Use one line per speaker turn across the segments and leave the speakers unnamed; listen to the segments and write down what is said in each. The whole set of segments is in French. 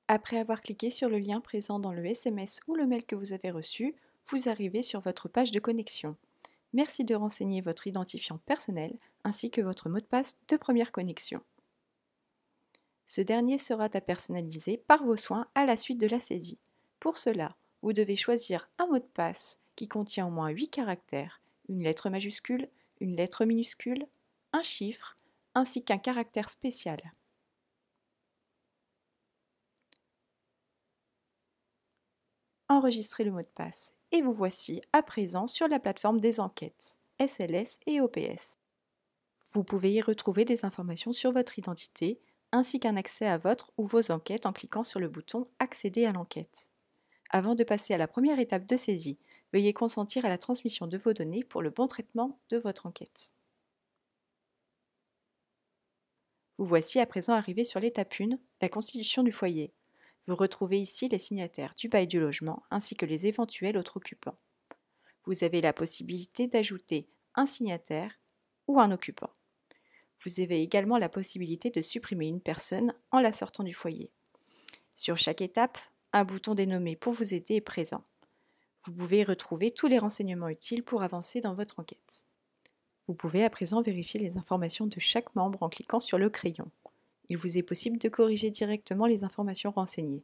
Après avoir cliqué sur le lien présent dans le SMS ou le mail que vous avez reçu, vous arrivez sur votre page de connexion. Merci de renseigner votre identifiant personnel ainsi que votre mot de passe de première connexion. Ce dernier sera à personnaliser par vos soins à la suite de la saisie. Pour cela, vous devez choisir un mot de passe qui contient au moins 8 caractères, une lettre majuscule, une lettre minuscule, un chiffre, ainsi qu'un caractère spécial. Enregistrez le mot de passe et vous voici à présent sur la plateforme des enquêtes, SLS et OPS. Vous pouvez y retrouver des informations sur votre identité ainsi qu'un accès à votre ou vos enquêtes en cliquant sur le bouton Accéder à l'enquête. Avant de passer à la première étape de saisie, veuillez consentir à la transmission de vos données pour le bon traitement de votre enquête. Vous voici à présent arrivé sur l'étape 1, la constitution du foyer. Vous retrouvez ici les signataires du bail du logement ainsi que les éventuels autres occupants. Vous avez la possibilité d'ajouter un signataire ou un occupant. Vous avez également la possibilité de supprimer une personne en la sortant du foyer. Sur chaque étape, un bouton dénommé pour vous aider est présent. Vous pouvez y retrouver tous les renseignements utiles pour avancer dans votre enquête. Vous pouvez à présent vérifier les informations de chaque membre en cliquant sur le crayon. Il vous est possible de corriger directement les informations renseignées.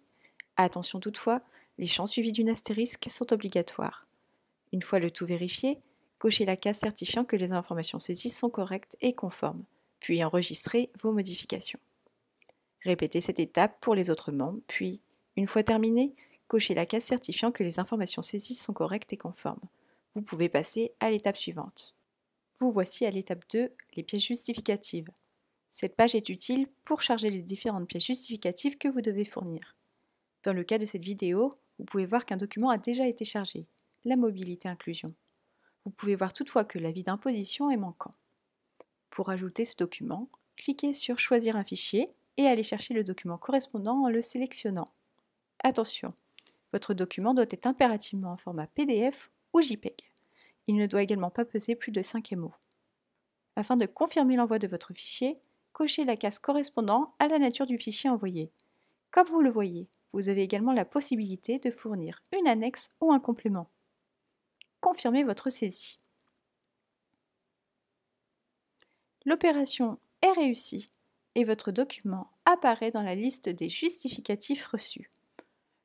Attention toutefois, les champs suivis d'une astérisque sont obligatoires. Une fois le tout vérifié, cochez la case certifiant que les informations saisies sont correctes et conformes, puis enregistrez vos modifications. Répétez cette étape pour les autres membres, puis, une fois terminé, cochez la case certifiant que les informations saisies sont correctes et conformes. Vous pouvez passer à l'étape suivante. Vous voici à l'étape 2, les pièces justificatives. Cette page est utile pour charger les différentes pièces justificatives que vous devez fournir. Dans le cas de cette vidéo, vous pouvez voir qu'un document a déjà été chargé, la mobilité inclusion. Vous pouvez voir toutefois que l'avis d'imposition est manquant. Pour ajouter ce document, cliquez sur Choisir un fichier et allez chercher le document correspondant en le sélectionnant. Attention, votre document doit être impérativement en format PDF ou JPEG. Il ne doit également pas peser plus de 5 MO. Afin de confirmer l'envoi de votre fichier, cochez la case correspondant à la nature du fichier envoyé. Comme vous le voyez, vous avez également la possibilité de fournir une annexe ou un complément. Confirmez votre saisie. L'opération est réussie et votre document apparaît dans la liste des justificatifs reçus.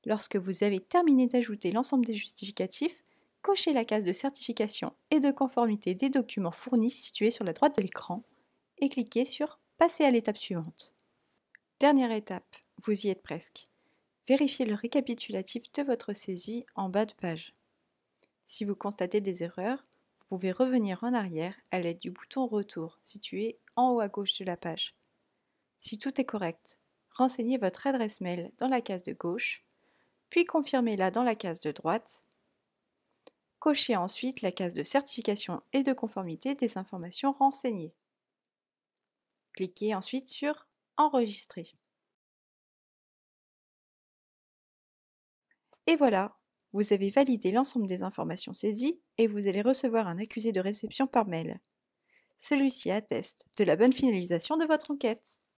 Lorsque vous avez terminé d'ajouter l'ensemble des justificatifs, cochez la case de certification et de conformité des documents fournis située sur la droite de l'écran et cliquez sur Passer à l'étape suivante. Dernière étape, vous y êtes presque. Vérifiez le récapitulatif de votre saisie en bas de page. Si vous constatez des erreurs, vous pouvez revenir en arrière à l'aide du bouton Retour situé en haut à gauche de la page. Si tout est correct, renseignez votre adresse mail dans la case de gauche, puis confirmez-la dans la case de droite. Cochez ensuite la case de certification et de conformité des informations renseignées. Cliquez ensuite sur Enregistrer. Et voilà, vous avez validé l'ensemble des informations saisies et vous allez recevoir un accusé de réception par mail. Celui-ci atteste de la bonne finalisation de votre enquête.